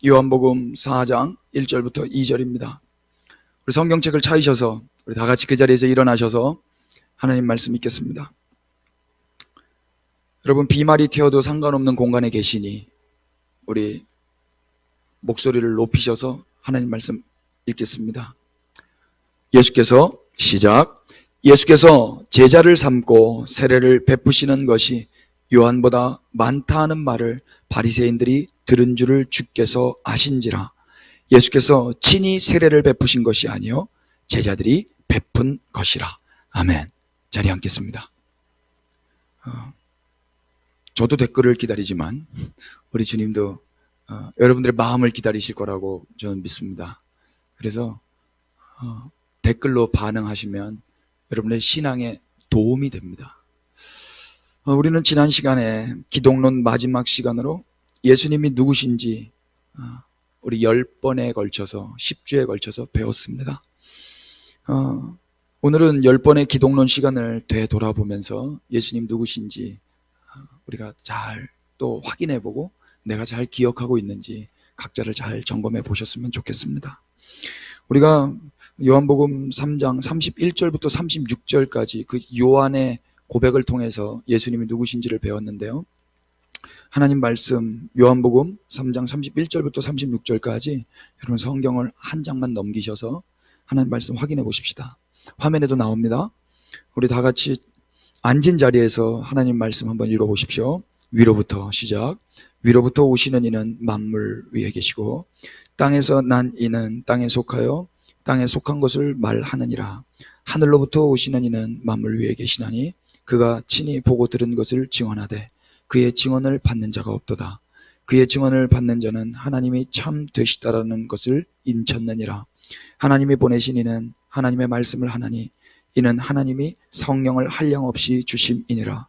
요한복음 4장 1절부터 2절입니다. 우리 성경책을 찾으셔서 우리 다 같이 그 자리에서 일어나셔서 하나님 말씀 읽겠습니다. 여러분, 비말이 튀어도 상관없는 공간에 계시니 우리 목소리를 높이셔서 하나님 말씀 읽겠습니다. 예수께서 시작. 예수께서 제자를 삼고 세례를 베푸시는 것이 요한보다 많다 하는 말을 바리새인들이 들은 줄을 주께서 아신지라. 예수께서 친히 세례를 베푸신 것이 아니요 제자들이 베푼 것이라. 아멘. 자리에 앉겠습니다. 저도 댓글을 기다리지만 우리 주님도 여러분들의 마음을 기다리실 거라고 저는 믿습니다. 그래서 댓글로 반응하시면 여러분의 신앙에 도움이 됩니다. 우리는 지난 시간에 기독론 마지막 시간으로 예수님이 누구신지 우리 10번에 걸쳐서 10주에 걸쳐서 배웠습니다. 오늘은 10번의 기독론 시간을 되돌아보면서 예수님 누구신지 우리가 잘 또 확인해보고 내가 잘 기억하고 있는지 각자를 잘 점검해 보셨으면 좋겠습니다. 우리가 요한복음 3장 31절부터 36절까지 그 요한의 고백을 통해서 예수님이 누구신지를 배웠는데요. 하나님 말씀 요한복음 3장 31절부터 36절까지 여러분 성경을 한 장만 넘기셔서 하나님 말씀 확인해 보십시다. 화면에도 나옵니다. 우리 다 같이 앉은 자리에서 하나님 말씀 한번 읽어 보십시오. 위로부터 시작. 위로부터 오시는 이는 만물 위에 계시고 땅에서 난 이는 땅에 속하여 땅에 속한 것을 말하느니라. 하늘로부터 오시는 이는 만물 위에 계시나니 그가 친히 보고 들은 것을 증언하되 그의 증언을 받는 자가 없도다. 그의 증언을 받는 자는 하나님이 참 되시다라는 것을 인쳤느니라. 하나님이 보내신 이는 하나님의 말씀을 하나니 이는 하나님이 성령을 한량없이 주심이니라.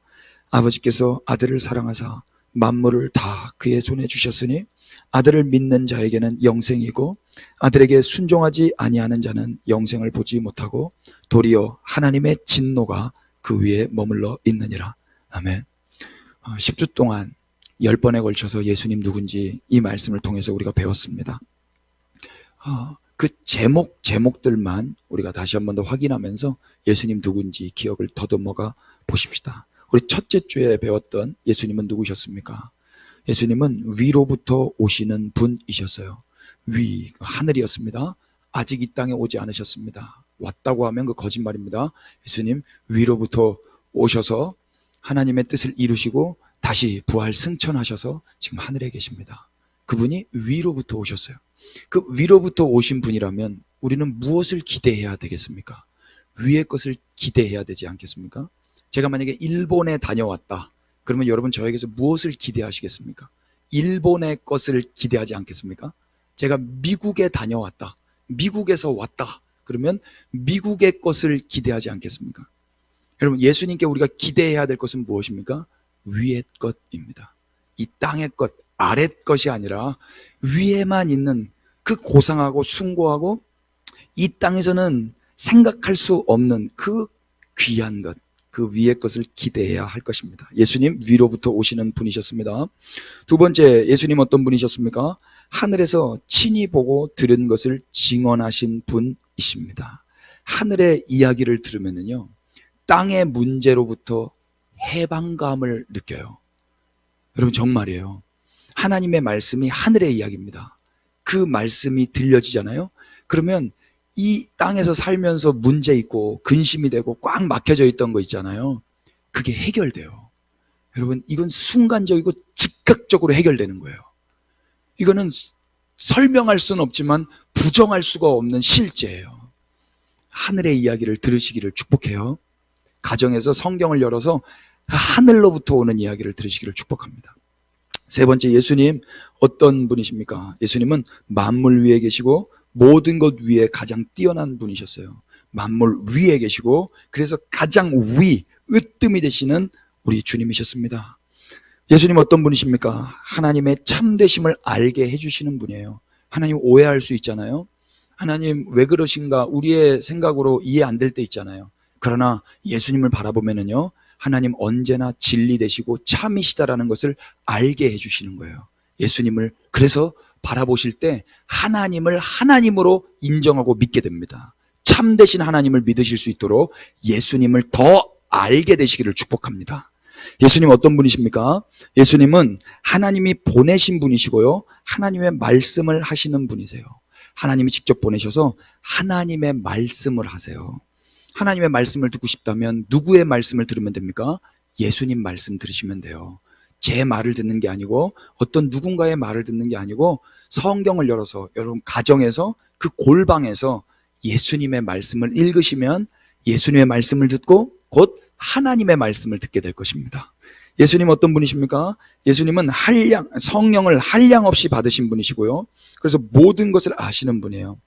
아버지께서 아들을 사랑하사 만물을 다 그의 손에 주셨으니 아들을 믿는 자에게는 영생이고 아들에게 순종하지 아니하는 자는 영생을 보지 못하고 도리어 하나님의 진노가 그 위에 머물러 있느니라. 아멘. 10주 동안 10번에 걸쳐서 예수님 누군지 이 말씀을 통해서 우리가 배웠습니다. 그 제목들만 우리가 다시 한 번 더 확인하면서 예수님 누군지 기억을 더듬어가 보십시다. 우리 첫째 주에 배웠던 예수님은 누구셨습니까? 예수님은 위로부터 오시는 분이셨어요. 하늘이었습니다. 아직 이 땅에 오지 않으셨습니다. 왔다고 하면 그 거짓말입니다. 예수님 위로부터 오셔서 하나님의 뜻을 이루시고 다시 부활 승천하셔서 지금 하늘에 계십니다. 그분이 위로부터 오셨어요. 그 위로부터 오신 분이라면 우리는 무엇을 기대해야 되겠습니까? 위의 것을 기대해야 되지 않겠습니까? 제가 만약에 일본에 다녀왔다. 그러면 여러분 저에게서 무엇을 기대하시겠습니까? 일본의 것을 기대하지 않겠습니까? 제가 미국에 다녀왔다. 미국에서 왔다. 그러면 미국의 것을 기대하지 않겠습니까? 여러분, 예수님께 우리가 기대해야 될 것은 무엇입니까? 위의 것입니다. 이 땅의 것, 아랫 것이 아니라 위에만 있는 그 고상하고 숭고하고 이 땅에서는 생각할 수 없는 그 귀한 것, 그 위의 것을 기대해야 할 것입니다. 예수님 위로부터 오시는 분이셨습니다. 두 번째, 예수님 어떤 분이셨습니까? 하늘에서 친히 보고 들은 것을 증언하신 분이십니다. 하늘의 이야기를 들으면요, 땅의 문제로부터 해방감을 느껴요. 여러분 정말이에요. 하나님의 말씀이 하늘의 이야기입니다. 그 말씀이 들려지잖아요. 그러면 이 땅에서 살면서 문제 있고 근심이 되고 꽉 막혀져 있던 거 있잖아요. 그게 해결돼요. 여러분, 이건 순간적이고 즉각적으로 해결되는 거예요. 이거는 설명할 수는 없지만 부정할 수가 없는 실제예요. 하늘의 이야기를 들으시기를 축복해요. 가정에서 성경을 열어서 하늘로부터 오는 이야기를 들으시기를 축복합니다. 세 번째, 예수님 어떤 분이십니까? 예수님은 만물 위에 계시고 모든 것 위에 가장 뛰어난 분이셨어요. 만물 위에 계시고 그래서 가장 으뜸이 되시는 우리 주님이셨습니다. 예수님 어떤 분이십니까? 하나님의 참되심을 알게 해주시는 분이에요. 하나님 오해할 수 있잖아요. 하나님 왜 그러신가 우리의 생각으로 이해 안 될 때 있잖아요. 그러나 예수님을 바라보면은요, 하나님 언제나 진리 되시고 참이시다라는 것을 알게 해주시는 거예요. 예수님을 그래서 바라보실 때 하나님을 하나님으로 인정하고 믿게 됩니다. 참되신 하나님을 믿으실 수 있도록 예수님을 더 알게 되시기를 축복합니다. 예수님 어떤 분이십니까? 예수님은 하나님이 보내신 분이시고요, 하나님의 말씀을 하시는 분이세요. 하나님이 직접 보내셔서 하나님의 말씀을 하세요. 하나님의 말씀을 듣고 싶다면 누구의 말씀을 들으면 됩니까? 예수님 말씀 들으시면 돼요. 제 말을 듣는 게 아니고, 어떤 누군가의 말을 듣는 게 아니고, 성경을 열어서 여러분 가정에서 그 골방에서 예수님의 말씀을 읽으시면 예수님의 말씀을 듣고 곧 하나님의 말씀을 듣게 될 것입니다. 예수님 어떤 분이십니까? 예수님은 성령을 한량 없이 받으신 분이시고요, 그래서 모든 것을 아시는 분이에요.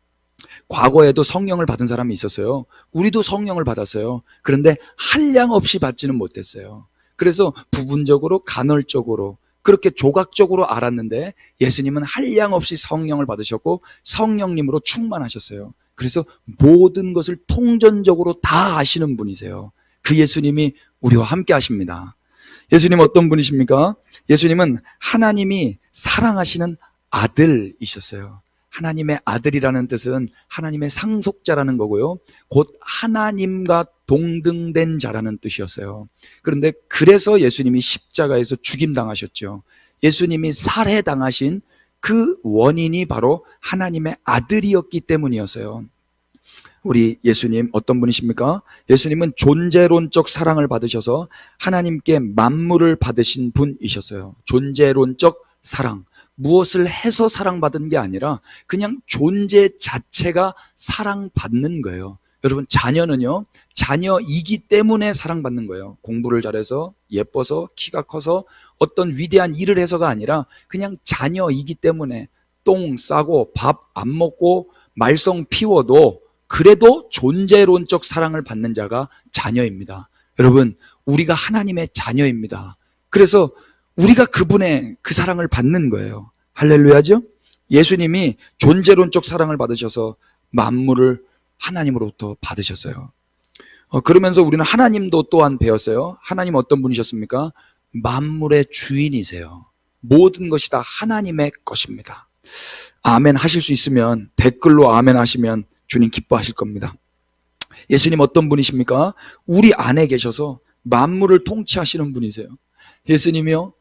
과거에도 성령을 받은 사람이 있었어요. 우리도 성령을 받았어요. 그런데 한량 없이 받지는 못했어요. 그래서 부분적으로, 간헐적으로, 그렇게 조각적으로 알았는데 예수님은 한량 없이 성령을 받으셨고 성령님으로 충만하셨어요. 그래서 모든 것을 통전적으로 다 아시는 분이세요. 그 예수님이 우리와 함께 하십니다. 예수님 어떤 분이십니까? 예수님은 하나님이 사랑하시는 아들이셨어요. 하나님의 아들이라는 뜻은 하나님의 상속자라는 거고요, 곧 하나님과 동등된 자라는 뜻이었어요. 그런데 그래서 예수님이 십자가에서 죽임당하셨죠. 예수님이 살해당하신 그 원인이 바로 하나님의 아들이었기 때문이었어요. 우리 예수님 어떤 분이십니까? 예수님은 존재론적 사랑을 받으셔서 하나님께 만물을 받으신 분이셨어요. 존재론적 사랑, 무엇을 해서 사랑받은 게 아니라 그냥 존재 자체가 사랑받는 거예요. 여러분, 자녀는요, 자녀이기 때문에 사랑받는 거예요. 공부를 잘해서, 예뻐서, 키가 커서, 어떤 위대한 일을 해서가 아니라 그냥 자녀이기 때문에 똥 싸고 밥 안 먹고 말썽 피워도 그래도 존재론적 사랑을 받는 자가 자녀입니다. 여러분, 우리가 하나님의 자녀입니다. 그래서 우리가 그분의 그 사랑을 받는 거예요. 할렐루야죠? 예수님이 존재론적 사랑을 받으셔서 만물을 하나님으로부터 받으셨어요. 그러면서 우리는 하나님도 또한 배웠어요. 하나님 어떤 분이셨습니까? 만물의 주인이세요. 모든 것이 다 하나님의 것입니다. 아멘 하실 수 있으면 댓글로 아멘 하시면 주님 기뻐하실 겁니다. 예수님 어떤 분이십니까? 우리 안에 계셔서 만물을 통치하시는 분이세요. 예수님이요,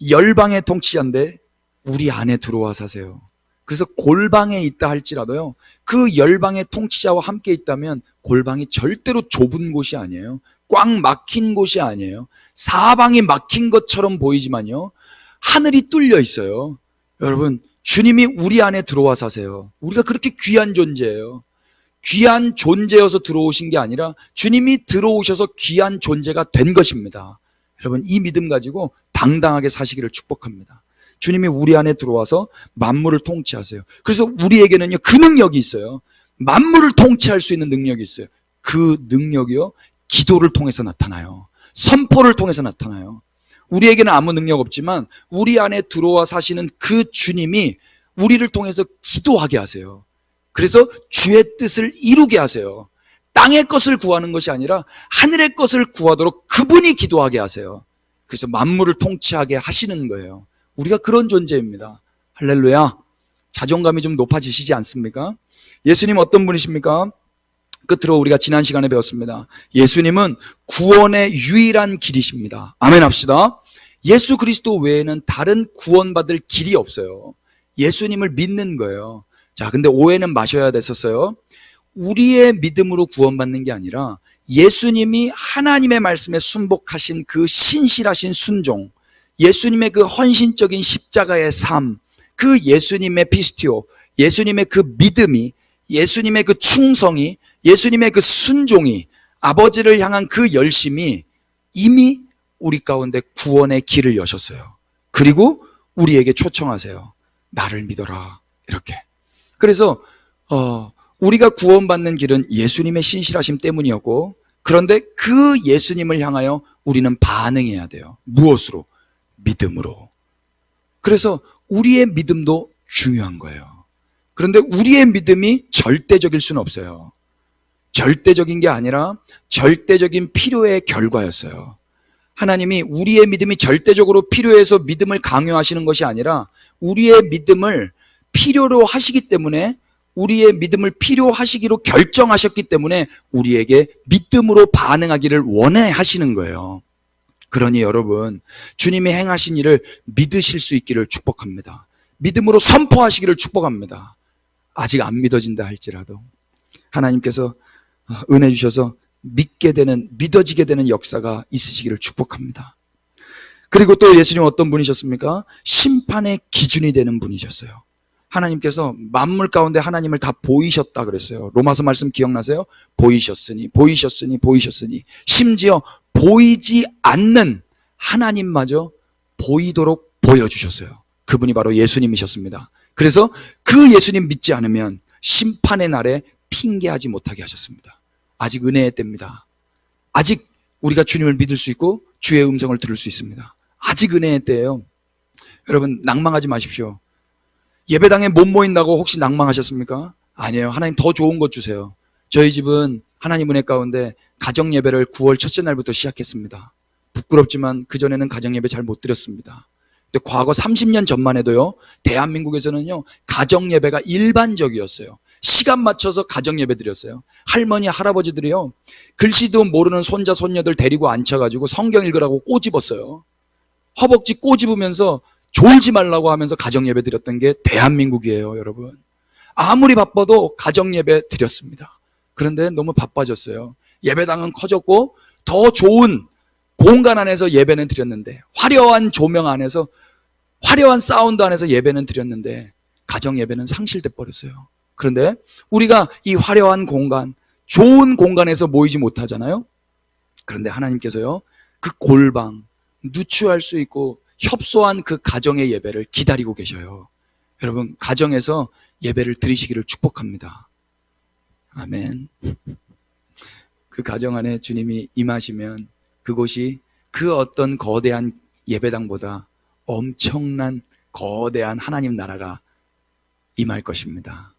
열방의 통치자인데 우리 안에 들어와 사세요. 그래서 골방에 있다 할지라도요, 그 열방의 통치자와 함께 있다면 골방이 절대로 좁은 곳이 아니에요. 꽉 막힌 곳이 아니에요. 사방이 막힌 것처럼 보이지만요, 하늘이 뚫려 있어요. 여러분, 주님이 우리 안에 들어와 사세요. 우리가 그렇게 귀한 존재예요. 귀한 존재여서 들어오신 게 아니라 주님이 들어오셔서 귀한 존재가 된 것입니다. 여러분, 이 믿음 가지고 당당하게 사시기를 축복합니다. 주님이 우리 안에 들어와서 만물을 통치하세요. 그래서 우리에게는요, 그 능력이 있어요. 만물을 통치할 수 있는 능력이 있어요. 그 능력이요, 기도를 통해서 나타나요. 선포를 통해서 나타나요. 우리에게는 아무 능력 없지만 우리 안에 들어와 사시는 그 주님이 우리를 통해서 기도하게 하세요. 그래서 주의 뜻을 이루게 하세요. 땅의 것을 구하는 것이 아니라 하늘의 것을 구하도록 그분이 기도하게 하세요. 그래서 만물을 통치하게 하시는 거예요. 우리가 그런 존재입니다. 할렐루야. 자존감이 좀 높아지시지 않습니까? 예수님 어떤 분이십니까? 끝으로 우리가 지난 시간에 배웠습니다. 예수님은 구원의 유일한 길이십니다. 아멘 합시다. 예수 그리스도 외에는 다른 구원받을 길이 없어요. 예수님을 믿는 거예요. 자, 근데 오해는 마셔야 됐었어요. 우리의 믿음으로 구원받는 게 아니라 예수님이 하나님의 말씀에 순복하신 그 신실하신 순종, 예수님의 그 헌신적인 십자가의 삶, 그 예수님의 피스티오, 예수님의 그 믿음이, 예수님의 그 충성이, 예수님의 그 순종이, 아버지를 향한 그 열심이 이미 우리 가운데 구원의 길을 여셨어요. 그리고 우리에게 초청하세요. 나를 믿어라. 이렇게. 그래서 우리가 구원받는 길은 예수님의 신실하심 때문이었고, 그런데 그 예수님을 향하여 우리는 반응해야 돼요. 무엇으로? 믿음으로. 그래서 우리의 믿음도 중요한 거예요. 그런데 우리의 믿음이 절대적일 수는 없어요. 절대적인 게 아니라 절대적인 필요의 결과였어요. 하나님이 우리의 믿음이 절대적으로 필요해서 믿음을 강요하시는 것이 아니라 우리의 믿음을 필요로 하시기 때문에, 우리의 믿음을 필요하시기로 결정하셨기 때문에 우리에게 믿음으로 반응하기를 원해 하시는 거예요. 그러니 여러분, 주님이 행하신 일을 믿으실 수 있기를 축복합니다. 믿음으로 선포하시기를 축복합니다. 아직 안 믿어진다 할지라도 하나님께서 은혜 주셔서 믿게 되는, 믿어지게 되는 역사가 있으시기를 축복합니다. 그리고 또 예수님 어떤 분이셨습니까? 심판의 기준이 되는 분이셨어요. 하나님께서 만물 가운데 하나님을 다 보이셨다 그랬어요. 로마서 말씀 기억나세요? 보이셨으니, 보이셨으니, 보이셨으니. 심지어 보이지 않는 하나님마저 보이도록 보여주셨어요. 그분이 바로 예수님이셨습니다. 그래서 그 예수님 믿지 않으면 심판의 날에 핑계하지 못하게 하셨습니다. 아직 은혜의 때입니다. 아직 우리가 주님을 믿을 수 있고 주의 음성을 들을 수 있습니다. 아직 은혜의 때예요. 여러분, 낭망하지 마십시오. 예배당에 못 모인다고 혹시 낭망하셨습니까? 아니에요. 하나님 더 좋은 것 주세요. 저희 집은 하나님 은혜 가운데 가정 예배를 9월 첫째 날부터 시작했습니다. 부끄럽지만 그전에는 가정 예배 잘 못 드렸습니다. 근데 과거 30년 전만 해도요, 대한민국에서는요, 가정 예배가 일반적이었어요. 시간 맞춰서 가정 예배 드렸어요. 할머니, 할아버지들이요, 글씨도 모르는 손자, 손녀들 데리고 앉혀가지고 성경 읽으라고 꼬집었어요. 허벅지 꼬집으면서 졸지 말라고 하면서 가정 예배 드렸던 게 대한민국이에요, 여러분. 아무리 바빠도 가정 예배 드렸습니다. 그런데 너무 바빠졌어요. 예배당은 커졌고 더 좋은 공간 안에서 예배는 드렸는데, 화려한 조명 안에서, 화려한 사운드 안에서 예배는 드렸는데 가정 예배는 상실돼 버렸어요. 그런데 우리가 이 화려한 공간, 좋은 공간에서 모이지 못하잖아요. 그런데 하나님께서요, 그 골방, 누추할 수 있고 협소한 그 가정의 예배를 기다리고 계셔요. 여러분, 가정에서 예배를 드리시기를 축복합니다. 아멘. 그 가정 안에 주님이 임하시면 그곳이 그 어떤 거대한 예배당보다 엄청난 거대한 하나님 나라가 임할 것입니다.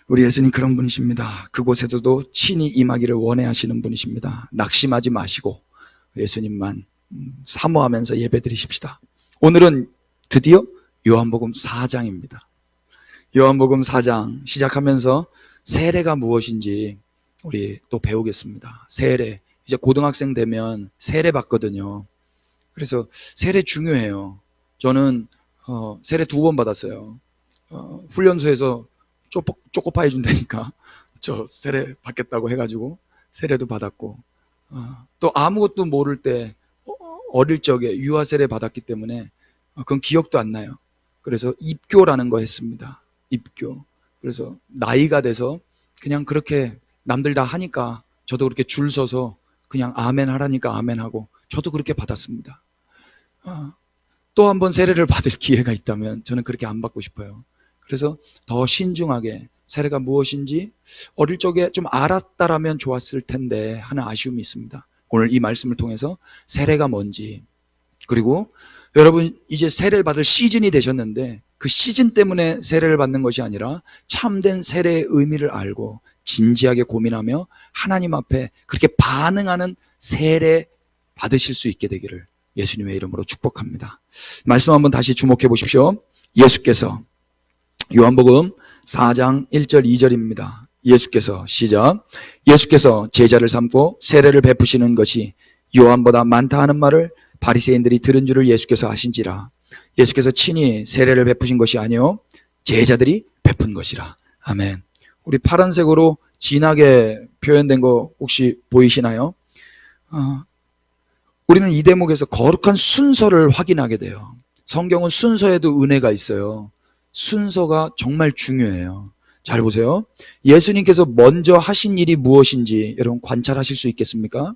우리 예수님 그런 분이십니다. 그곳에서도 친히 임하기를 원해 하시는 분이십니다. 낙심하지 마시고 예수님만 사모하면서 예배 드리십시다. 오늘은 드디어 요한복음 4장입니다. 요한복음 4장 시작하면서 세례가 무엇인지 우리 또 배우겠습니다. 세례, 이제 고등학생 되면 세례 받거든요. 그래서 세례 중요해요. 저는 세례 2번 받았어요. 훈련소에서 쪼꼬파이 준다니까 저 세례 받겠다고 해가지고 세례도 받았고, 또 아무것도 모를 때 어릴 적에 유아 세례 받았기 때문에 그건 기억도 안 나요. 그래서 입교라는 거 했습니다. 입교. 그래서 나이가 돼서 그냥 그렇게 남들 다 하니까 저도 그렇게 줄 서서 그냥 아멘 하라니까 아멘 하고 저도 그렇게 받았습니다. 또 한 번 세례를 받을 기회가 있다면 저는 그렇게 안 받고 싶어요. 그래서 더 신중하게 세례가 무엇인지 어릴 적에 좀 알았다라면 좋았을 텐데 하는 아쉬움이 있습니다. 오늘 이 말씀을 통해서 세례가 뭔지, 그리고 여러분 이제 세례를 받을 시즌이 되셨는데 그 시즌 때문에 세례를 받는 것이 아니라 참된 세례의 의미를 알고 진지하게 고민하며 하나님 앞에 그렇게 반응하는 세례 받으실 수 있게 되기를 예수님의 이름으로 축복합니다. 말씀 한번 다시 주목해 보십시오. 예수께서, 요한복음 4장 1절 2절입니다. 예수께서, 시작. 예수께서 제자를 삼고 세례를 베푸시는 것이 요한보다 많다 하는 말을 바리새인들이 들은 줄을 예수께서 아신지라. 예수께서 친히 세례를 베푸신 것이 아니요 제자들이 베푼 것이라. 아멘. 우리 파란색으로 진하게 표현된 거 혹시 보이시나요? 우리는 이 대목에서 거룩한 순서를 확인하게 돼요. 성경은 순서에도 은혜가 있어요. 순서가 정말 중요해요. 잘 보세요. 예수님께서 먼저 하신 일이 무엇인지 여러분 관찰하실 수 있겠습니까?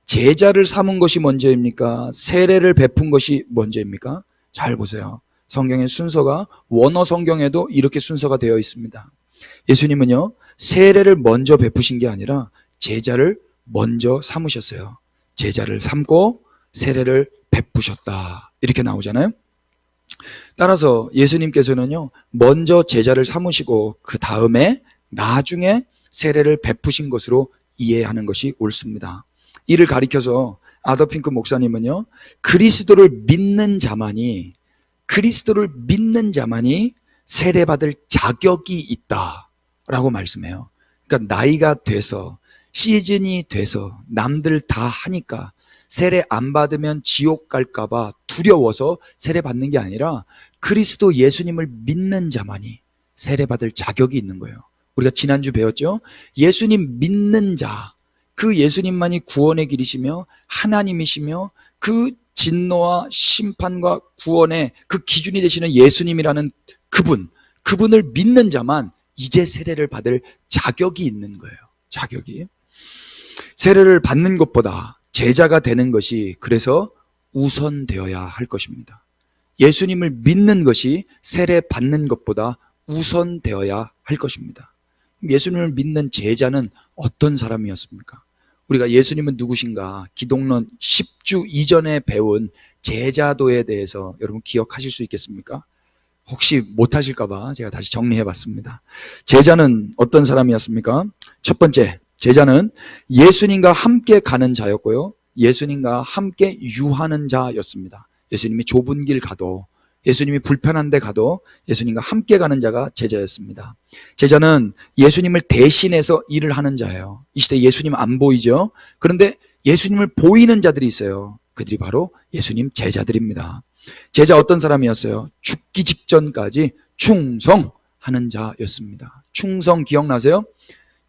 제자를 삼은 것이 먼저입니까? 세례를 베푼 것이 먼저입니까? 잘 보세요. 성경의 순서가 원어 성경에도 이렇게 순서가 되어 있습니다. 예수님은요, 세례를 먼저 베푸신 게 아니라 제자를 먼저 삼으셨어요. 제자를 삼고 세례를 베푸셨다. 이렇게 나오잖아요. 따라서 예수님께서는요, 먼저 제자를 삼으시고 그 다음에 나중에 세례를 베푸신 것으로 이해하는 것이 옳습니다. 이를 가리켜서 아더핑크 목사님은요, 그리스도를 믿는 자만이 세례받을 자격이 있다라고 말씀해요. 그러니까 나이가 돼서 시즌이 돼서 남들 다 하니까 세례 안 받으면 지옥 갈까봐 두려워서 세례 받는 게 아니라 그리스도 예수님을 믿는 자만이 세례 받을 자격이 있는 거예요. 우리가 지난주 배웠죠? 예수님 믿는 자, 그 예수님만이 구원의 길이시며 하나님이시며 그 진노와 심판과 구원의 그 기준이 되시는 예수님이라는 그분을 믿는 자만 이제 세례를 받을 자격이 있는 거예요. 자격이. 세례를 받는 것보다 제자가 되는 것이 그래서 우선되어야 할 것입니다. 예수님을 믿는 것이 세례 받는 것보다 우선되어야 할 것입니다. 예수님을 믿는 제자는 어떤 사람이었습니까? 우리가 예수님은 누구신가? 기독론 10주 이전에 배운 제자도에 대해서 여러분 기억하실 수 있겠습니까? 혹시 못하실까봐 제가 다시 정리해봤습니다. 제자는 어떤 사람이었습니까? 첫 번째, 제자는 예수님과 함께 가는 자였고요, 예수님과 함께 유하는 자였습니다. 예수님이 좁은 길 가도, 예수님이 불편한 데 가도 예수님과 함께 가는 자가 제자였습니다. 제자는 예수님을 대신해서 일을 하는 자예요. 이 시대에 예수님 안 보이죠? 그런데 예수님을 보이는 자들이 있어요. 그들이 바로 예수님 제자들입니다. 제자 어떤 사람이었어요? 죽기 직전까지 충성하는 자였습니다. 충성 기억나세요?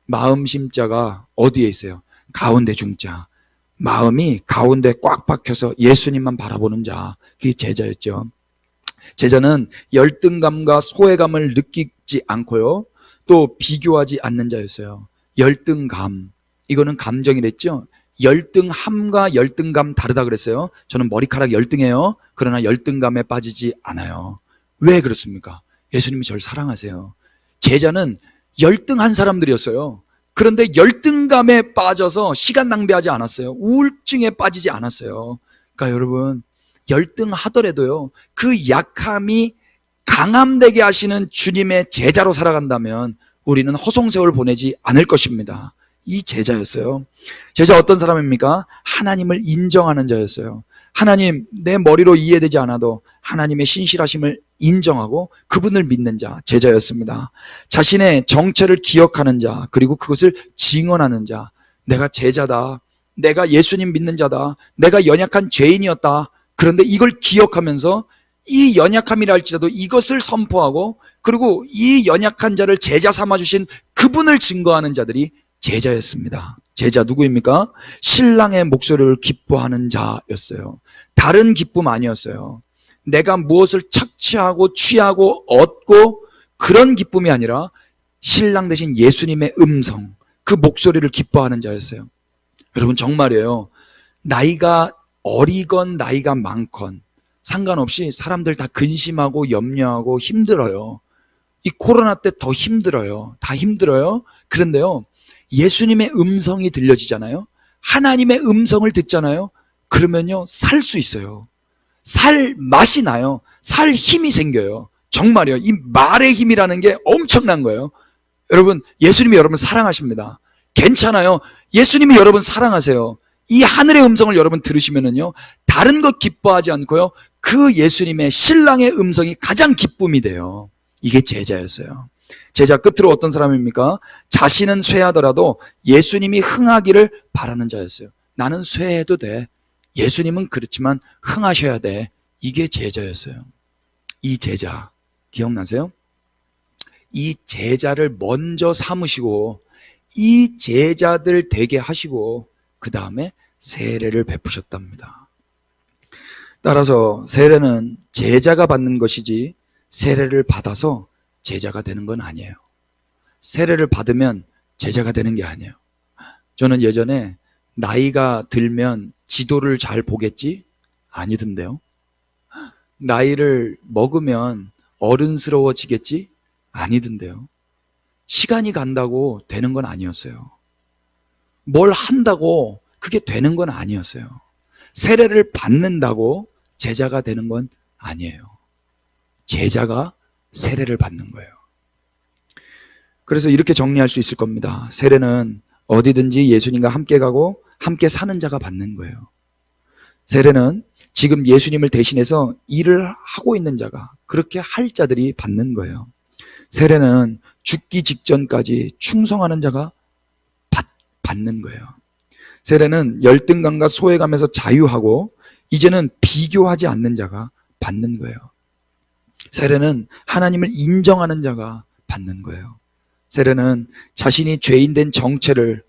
마음 심자가 어디에 있어요? 가운데 중자. 마음이 가운데 꽉 박혀서 예수님만 바라보는 자, 그게 제자였죠. 제자는 열등감과 소외감을 느끼지 않고요, 또 비교하지 않는 자였어요. 열등감, 이거는 감정이랬죠. 열등함과 열등감 다르다 그랬어요. 저는 머리카락 열등해요. 그러나 열등감에 빠지지 않아요. 왜 그렇습니까? 예수님이 저를 사랑하세요. 제자는 열등한 사람들이었어요. 그런데 열등감에 빠져서 시간 낭비하지 않았어요. 우울증에 빠지지 않았어요. 그러니까 여러분, 열등하더라도요, 그 약함이 강함되게 하시는 주님의 제자로 살아간다면 우리는 허송세월 보내지 않을 것입니다. 이 제자였어요. 제자 어떤 사람입니까? 하나님을 인정하는 자였어요. 하나님, 내 머리로 이해되지 않아도 하나님의 신실하심을 인정하고 그분을 믿는 자, 제자였습니다. 자신의 정체를 기억하는 자, 그리고 그것을 증언하는 자. 내가 제자다, 내가 예수님 믿는 자다, 내가 연약한 죄인이었다. 그런데 이걸 기억하면서 이 연약함이라 할지라도 이것을 선포하고, 그리고 이 연약한 자를 제자 삼아주신 그분을 증거하는 자들이 제자였습니다. 제자 누구입니까? 신랑의 목소리를 기뻐하는 자였어요. 다른 기쁨 아니었어요. 내가 무엇을 착취하고 취하고 얻고 그런 기쁨이 아니라 신랑 대신 예수님의 음성, 그 목소리를 기뻐하는 자였어요. 여러분 정말이에요. 나이가 어리건 나이가 많건 상관없이 사람들 다 근심하고 염려하고 힘들어요. 이 코로나 때 더 힘들어요. 다 힘들어요. 그런데요, 예수님의 음성이 들려지잖아요. 하나님의 음성을 듣잖아요. 그러면요, 살 수 있어요. 살 맛이 나요. 살 힘이 생겨요. 정말이요. 이 말의 힘이라는 게 엄청난 거예요. 여러분, 예수님이 여러분 사랑하십니다. 괜찮아요. 예수님이 여러분 사랑하세요. 이 하늘의 음성을 여러분 들으시면은요, 다른 것 기뻐하지 않고요, 그 예수님의 신랑의 음성이 가장 기쁨이 돼요. 이게 제자였어요. 제자 끝으로 어떤 사람입니까? 자신은 쇠하더라도 예수님이 흥하기를 바라는 자였어요. 나는 쇠해도 돼. 예수님은 그렇지만 흥하셔야 돼. 이게 제자였어요. 이 제자 기억나세요? 이 제자를 먼저 삼으시고 이 제자들 되게 하시고 그 다음에 세례를 베푸셨답니다. 따라서 세례는 제자가 받는 것이지 세례를 받아서 제자가 되는 건 아니에요. 세례를 받으면 제자가 되는 게 아니에요. 저는 예전에 나이가 들면 지도를 잘 보겠지? 아니던데요. 나이를 먹으면 어른스러워지겠지? 아니던데요. 시간이 간다고 되는 건 아니었어요. 뭘 한다고 그게 되는 건 아니었어요. 세례를 받는다고 제자가 되는 건 아니에요. 제자가 세례를 받는 거예요. 그래서 이렇게 정리할 수 있을 겁니다. 세례는 어디든지 예수님과 함께 가고 함께 사는 자가 받는 거예요. 세례는 지금 예수님을 대신해서 일을 하고 있는 자가, 그렇게 할 자들이 받는 거예요. 세례는 죽기 직전까지 충성하는 자가 받는 거예요. 세례는 열등감과 소외감에서 자유하고 이제는 비교하지 않는 자가 받는 거예요. 세례는 하나님을 인정하는 자가 받는 거예요. 세례는 자신이 죄인된 정체를,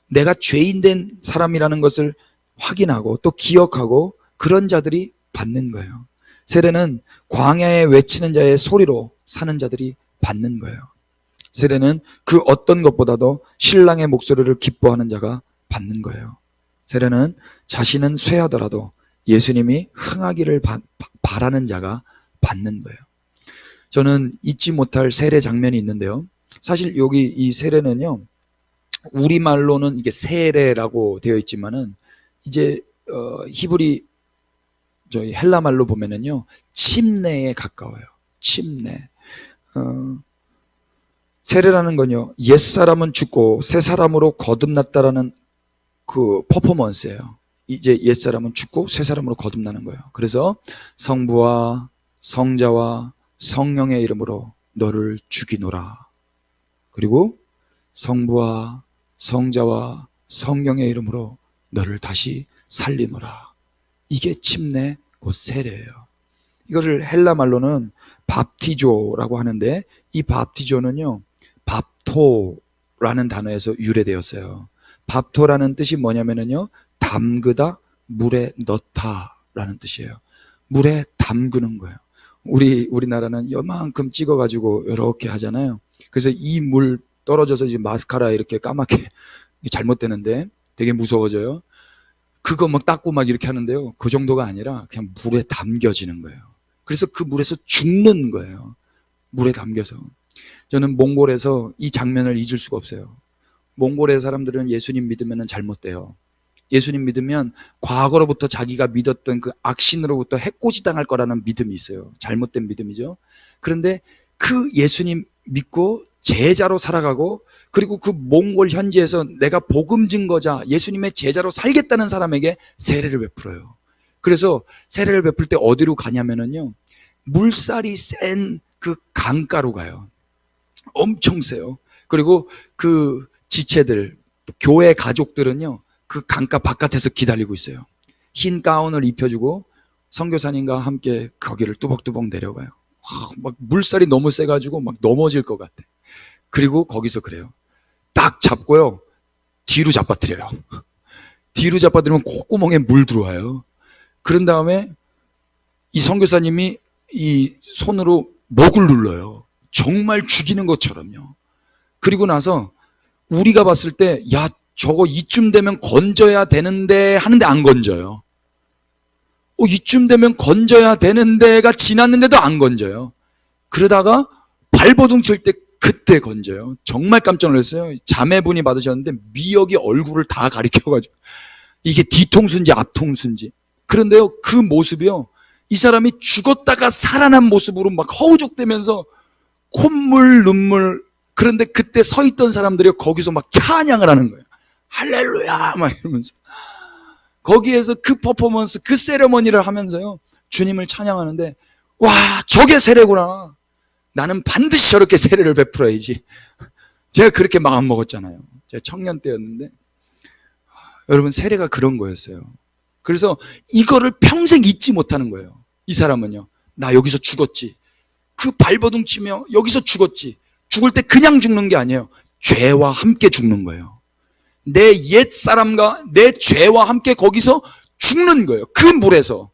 내가 죄인된 사람이라는 것을 확인하고 또 기억하고 그런 자들이 받는 거예요. 세례는 광야에 외치는 자의 소리로 사는 자들이 받는 거예요. 세례는 그 어떤 것보다도 신랑의 목소리를 기뻐하는 자가 받는 거예요. 세례는 자신은 쇠하더라도 예수님이 흥하기를 바라는 자가 받는 거예요. 저는 잊지 못할 세례 장면이 있는데요. 사실 여기 이 세례는요, 우리말로는 이게 세례라고 되어 있지만은 이제 히브리 저희 헬라말로 보면은요, 침례에 가까워요. 침례. 세례라는 건요, 옛사람은 죽고 새 사람으로 거듭났다라는 그 퍼포먼스예요. 이제 옛사람은 죽고 새 사람으로 거듭나는 거예요. 그래서 성부와 성자와 성령의 이름으로 너를 죽이노라. 그리고 성부와 성자와 성령의 이름으로 너를 다시 살리노라. 이게 침례 곧 세례예요. 이것을 헬라 말로는 밥티조라고 하는데, 이 밥티조는요, 밥토라는 단어에서 유래되었어요. 밥토라는 뜻이 뭐냐면요, 담그다, 물에 넣다라는 뜻이에요. 물에 담그는 거예요. 우리나라는 요만큼 찍어가지고 이렇게 하잖아요. 그래서 이 물 떨어져서 이제 마스카라 이렇게 까맣게 잘못되는데 되게 무서워져요. 그거 막 닦고 막 이렇게 하는데요, 그 정도가 아니라 그냥 물에 담겨지는 거예요. 그래서 그 물에서 죽는 거예요. 물에 담겨서. 저는 몽골에서 이 장면을 잊을 수가 없어요. 몽골의 사람들은 예수님 믿으면 잘못돼요. 예수님 믿으면 과거로부터 자기가 믿었던 그 악신으로부터 해코지 당할 거라는 믿음이 있어요. 잘못된 믿음이죠. 그런데 그 예수님 믿고 제자로 살아가고, 그리고 그 몽골 현지에서 내가 복음 증거자, 예수님의 제자로 살겠다는 사람에게 세례를 베풀어요. 그래서 세례를 베풀 때 어디로 가냐면요, 물살이 센 그 강가로 가요. 엄청 세요. 그리고 그 지체들, 교회 가족들은요, 그 강가 바깥에서 기다리고 있어요. 흰 가운을 입혀주고 선교사님과 함께 거기를 뚜벅뚜벅 내려가요. 막 물살이 너무 세가지고 막 넘어질 것 같아. 그리고 거기서 그래요. 딱 잡고요, 뒤로 잡아뜨려요. 뒤로 잡아뜨리면 콧구멍에 물 들어와요. 그런 다음에 이 선교사님이 이 손으로 목을 눌러요. 정말 죽이는 것처럼요. 그리고 나서 우리가 봤을 때, 야, 저거 이쯤 되면 건져야 되는데 하는데 안 건져요. 이쯤 되면 건져야 되는데가 지났는데도 안 건져요. 그러다가 발버둥 칠 때 그때 건져요. 정말 깜짝 놀랐어요. 자매분이 받으셨는데 미역이 얼굴을 다 가리켜가지고 이게 뒤통수인지 앞통수인지. 그런데요, 그 모습이요, 이 사람이 죽었다가 살아난 모습으로 막 허우적대면서 콧물 눈물. 그런데 그때 서 있던 사람들이 거기서 막 찬양을 하는 거예요. 할렐루야 막 이러면서. 거기에서 그 퍼포먼스, 그 세레머니를 하면서요, 주님을 찬양하는데, 와, 저게 세례구나. 나는 반드시 저렇게 세례를 베풀어야지. 제가 그렇게 마음 먹었잖아요. 제가 청년 때였는데. 여러분, 세례가 그런 거였어요. 그래서 이거를 평생 잊지 못하는 거예요. 이 사람은요, 나 여기서 죽었지. 그 발버둥 치며 여기서 죽었지. 죽을 때 그냥 죽는 게 아니에요. 죄와 함께 죽는 거예요. 내 옛사람과 내 죄와 함께 거기서 죽는 거예요. 그 물에서.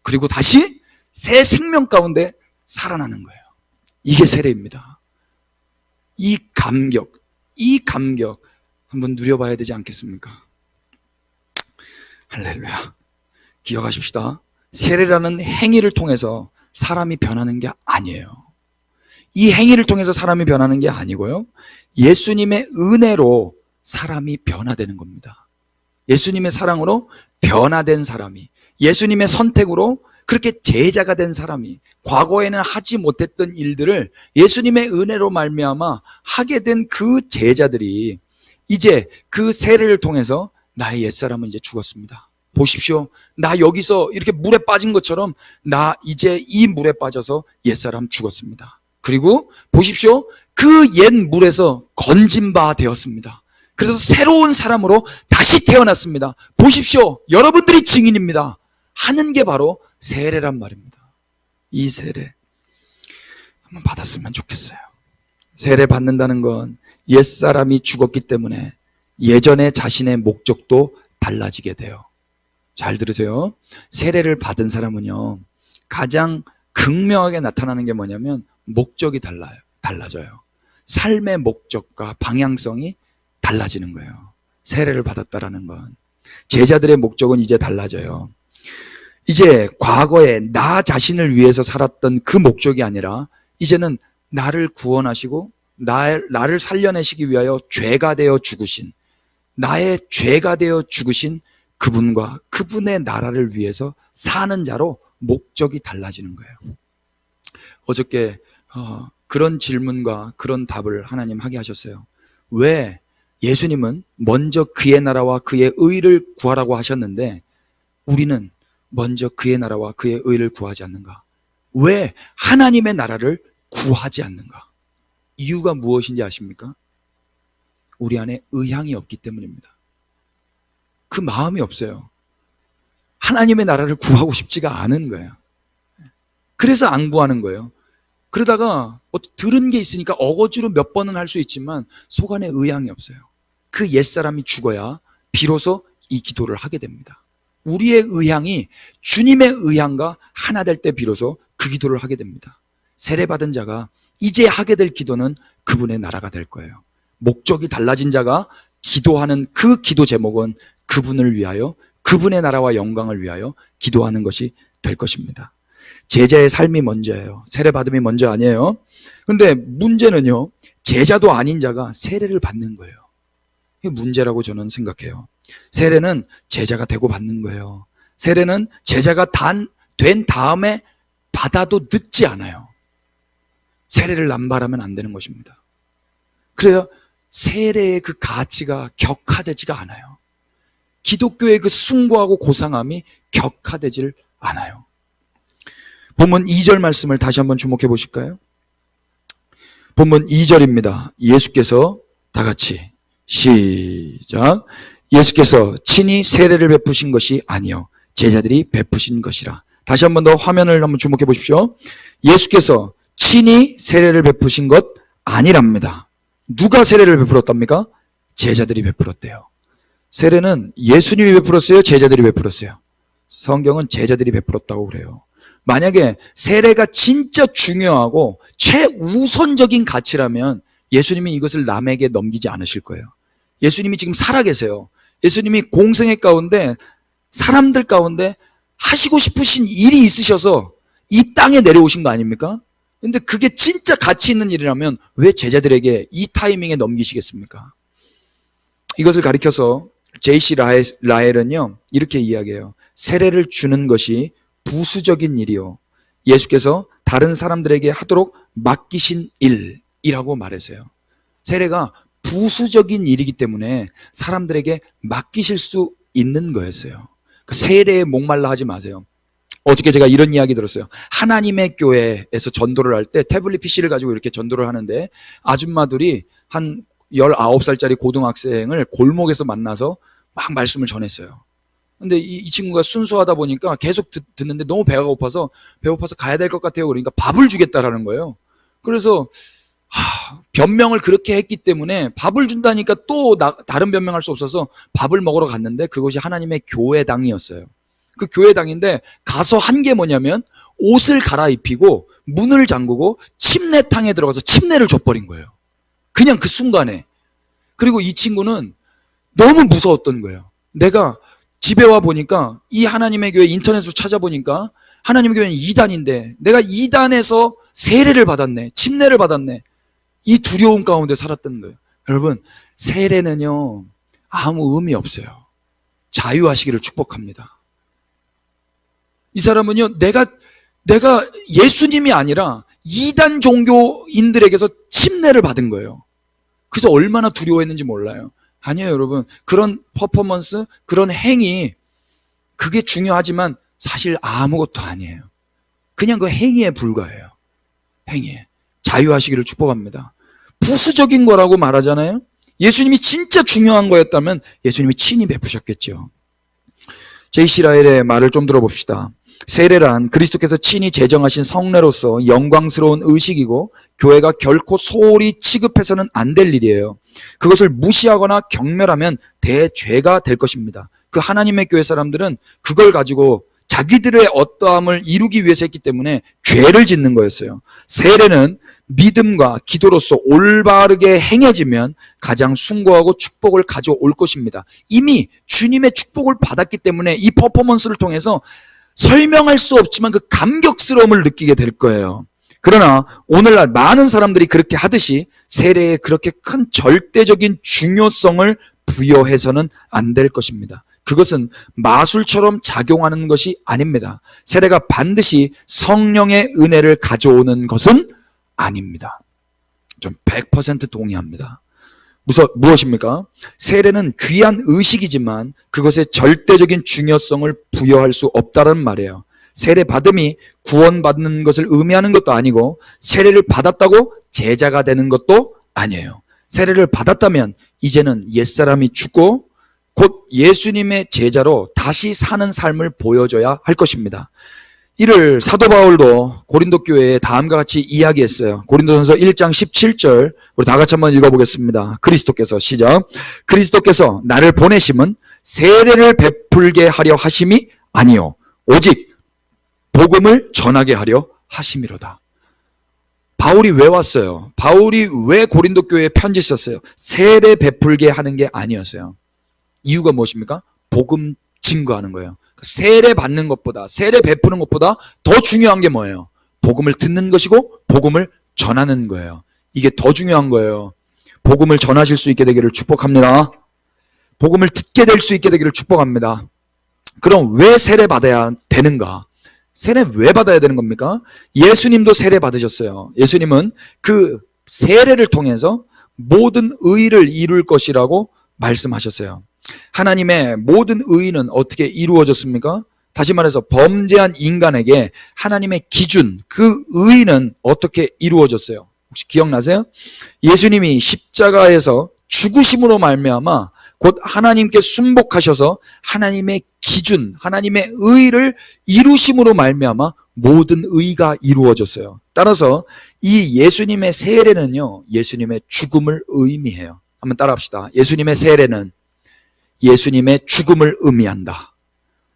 그리고 다시 새 생명 가운데 살아나는 거예요. 이게 세례입니다. 이 감격 한번 누려봐야 되지 않겠습니까? 할렐루야. 기억하십시다. 세례라는 행위를 통해서 사람이 변하는 게 아니에요. 이 행위를 통해서 사람이 변하는 게 아니고요, 예수님의 은혜로 사람이 변화되는 겁니다. 예수님의 사랑으로 변화된 사람이, 예수님의 선택으로 그렇게 제자가 된 사람이 과거에는 하지 못했던 일들을 예수님의 은혜로 말미암아 하게 된 그 제자들이 이제 그 세례를 통해서 나의 옛사람은 이제 죽었습니다. 보십시오. 나 여기서 이렇게 물에 빠진 것처럼 나 이제 이 물에 빠져서 옛사람 죽었습니다. 그리고 보십시오. 그 옛 물에서 건진 바 되었습니다. 그래서 새로운 사람으로 다시 태어났습니다. 보십시오. 여러분들이 증인입니다. 하는 게 바로 세례란 말입니다. 이 세례 한번 받았으면 좋겠어요. 세례 받는다는 건 옛사람이 죽었기 때문에 예전에 자신의 목적도 달라지게 돼요. 잘 들으세요. 세례를 받은 사람은요, 가장 극명하게 나타나는 게 뭐냐면 목적이 달라져요. 삶의 목적과 방향성이 달라지는 거예요. 세례를 받았다라는 건. 제자들의 목적은 이제 달라져요. 이제 과거에 나 자신을 위해서 살았던 그 목적이 아니라 이제는 나를 구원하시고 나를 살려내시기 위하여 죄가 되어 죽으신, 나의 죄가 되어 죽으신 그분과 그분의 나라를 위해서 사는 자로 목적이 달라지는 거예요. 어저께 그런 질문과 그런 답을 하나님 하게 하셨어요. 왜 예수님은 먼저 그의 나라와 그의 의를 구하라고 하셨는데 우리는 먼저 그의 나라와 그의 의를 구하지 않는가? 왜 하나님의 나라를 구하지 않는가? 이유가 무엇인지 아십니까? 우리 안에 의향이 없기 때문입니다. 그 마음이 없어요. 하나님의 나라를 구하고 싶지가 않은 거예요. 그래서 안 구하는 거예요. 그러다가 들은 게 있으니까 어거지로 몇 번은 할 수 있지만 속 안에 의향이 없어요. 그 옛사람이 죽어야 비로소 이 기도를 하게 됩니다. 우리의 의향이 주님의 의향과 하나 될 때 비로소 그 기도를 하게 됩니다. 세례받은 자가 이제 하게 될 기도는 그분의 나라가 될 거예요. 목적이 달라진 자가 기도하는 그 기도 제목은 그분을 위하여, 그분의 나라와 영광을 위하여 기도하는 것이 될 것입니다. 제자의 삶이 먼저예요. 세례받음이 먼저 아니에요. 그런데 문제는요, 제자도 아닌 자가 세례를 받는 거예요. 이게 문제라고 저는 생각해요. 세례는 제자가 되고 받는 거예요. 세례는 제자가 된 다음에 받아도 늦지 않아요. 세례를 남발하면 안 되는 것입니다. 그래야 세례의 그 가치가 격화되지가 않아요. 기독교의 그 숭고하고 고상함이 격화되질 않아요. 본문 2절 말씀을 다시 한번 주목해 보실까요? 본문 2절입니다. 예수께서 다 같이 시작. 예수께서 친히 세례를 베푸신 것이 아니요 제자들이 베푸신 것이라. 다시 한번 더 화면을 한번 주목해 보십시오. 예수께서 친히 세례를 베푸신 것 아니랍니다. 누가 세례를 베풀었답니까? 제자들이 베풀었대요. 세례는 예수님이 베풀었어요? 제자들이 베풀었어요? 성경은 제자들이 베풀었다고 그래요. 만약에 세례가 진짜 중요하고 최우선적인 가치라면 예수님이 이것을 남에게 넘기지 않으실 거예요. 예수님이 지금 살아계세요. 예수님이 공생애 가운데 사람들 가운데 하시고 싶으신 일이 있으셔서 이 땅에 내려오신 거 아닙니까? 근데 그게 진짜 가치 있는 일이라면 왜 제자들에게 이 타이밍에 넘기시겠습니까? 이것을 가리켜서 J.C. 라헬은요 이렇게 이야기해요. 세례를 주는 것이 부수적인 일이요 예수께서 다른 사람들에게 하도록 맡기신 일이라고 말했어요. 세례가 부수적인 일이기 때문에 사람들에게 맡기실 수 있는 거였어요. 세례에 목말라 하지 마세요. 어저께 제가 이런 이야기 들었어요. 하나님의 교회에서 전도를 할 때 태블릿 PC를 가지고 이렇게 전도를 하는데 아줌마들이 한 19살짜리 고등학생을 골목에서 만나서 막 말씀을 전했어요. 근데 이 친구가 순수하다 보니까 계속 듣는데 너무 배가 고파서 가야 될 것 같아요. 그러니까 밥을 주겠다라는 거예요. 그래서 변명을 그렇게 했기 때문에 밥을 준다니까 또 다른 변명할 수 없어서 밥을 먹으러 갔는데 그것이 하나님의 교회당이었어요. 그 교회당인데 가서 한 게 뭐냐면 옷을 갈아입히고 문을 잠그고 침례탕에 들어가서 침례를 줘버린 거예요. 그냥 그 순간에. 그리고 이 친구는 너무 무서웠던 거예요. 내가 집에 와 보니까 이 하나님의 교회 인터넷으로 찾아보니까 하나님의 교회는 2단인데 내가 2단에서 세례를 받았네. 침례를 받았네. 이 두려움 가운데 살았던 거예요. 여러분, 세례는요 아무 의미 없어요. 자유하시기를 축복합니다. 이 사람은요 내가 예수님이 아니라 2단 종교인들에게서 침례를 받은 거예요. 그래서 얼마나 두려워했는지 몰라요. 아니에요, 여러분. 그런 퍼포먼스, 그런 행위, 그게 중요하지만 사실 아무것도 아니에요. 그냥 그 행위에 불과해요. 행위에. 자유하시기를 축복합니다. 부수적인 거라고 말하잖아요. 예수님이 진짜 중요한 거였다면 예수님이 친히 베푸셨겠죠. 제이시라엘의 말을 좀 들어봅시다. 세례란 그리스도께서 친히 제정하신 성례로서 영광스러운 의식이고 교회가 결코 소홀히 취급해서는 안 될 일이에요. 그것을 무시하거나 경멸하면 대죄가 될 것입니다. 그 하나님의 교회 사람들은 그걸 가지고 자기들의 어떠함을 이루기 위해서 했기 때문에 죄를 짓는 거였어요. 세례는 믿음과 기도로서 올바르게 행해지면 가장 숭고하고 축복을 가져올 것입니다. 이미 주님의 축복을 받았기 때문에 이 퍼포먼스를 통해서 설명할 수 없지만 그 감격스러움을 느끼게 될 거예요. 그러나 오늘날 많은 사람들이 그렇게 하듯이 세례에 그렇게 큰 절대적인 중요성을 부여해서는 안 될 것입니다. 그것은 마술처럼 작용하는 것이 아닙니다. 세례가 반드시 성령의 은혜를 가져오는 것은 아닙니다. 좀 100% 동의합니다. 무엇입니까? 세례는 귀한 의식이지만 그것에 절대적인 중요성을 부여할 수 없다는 말이에요. 세례 받음이 구원받는 것을 의미하는 것도 아니고 세례를 받았다고 제자가 되는 것도 아니에요. 세례를 받았다면 이제는 옛사람이 죽고 곧 예수님의 제자로 다시 사는 삶을 보여줘야 할 것입니다. 이를 사도 바울도 고린도 교회에 다음과 같이 이야기했어요. 고린도전서 1장 17절 우리 다 같이 한번 읽어보겠습니다. 그리스도께서 시작. 그리스도께서 나를 보내심은 세례를 베풀게 하려 하심이 아니요 오직 복음을 전하게 하려 하심이로다. 바울이 왜 왔어요? 바울이 왜 고린도 교회에 편지 썼어요? 세례 베풀게 하는 게 아니었어요. 이유가 무엇입니까? 복음 증거하는 거예요. 세례 받는 것보다, 세례 베푸는 것보다 더 중요한 게 뭐예요? 복음을 듣는 것이고 복음을 전하는 거예요. 이게 더 중요한 거예요. 복음을 전하실 수 있게 되기를 축복합니다. 복음을 듣게 될 수 있게 되기를 축복합니다. 그럼 왜 세례 받아야 되는가? 세례 왜 받아야 되는 겁니까? 예수님도 세례 받으셨어요. 예수님은 그 세례를 통해서 모든 의를 이룰 것이라고 말씀하셨어요. 하나님의 모든 의는 어떻게 이루어졌습니까? 다시 말해서 범죄한 인간에게 하나님의 기준, 그 의는 어떻게 이루어졌어요? 혹시 기억나세요? 예수님이 십자가에서 죽으심으로 말미암아 곧 하나님께 순복하셔서 하나님의 기준, 하나님의 의를 이루심으로 말미암아 모든 의가 이루어졌어요. 따라서 이 예수님의 세례는요, 예수님의 죽음을 의미해요. 한번 따라합시다. 예수님의 세례는 예수님의 죽음을 의미한다.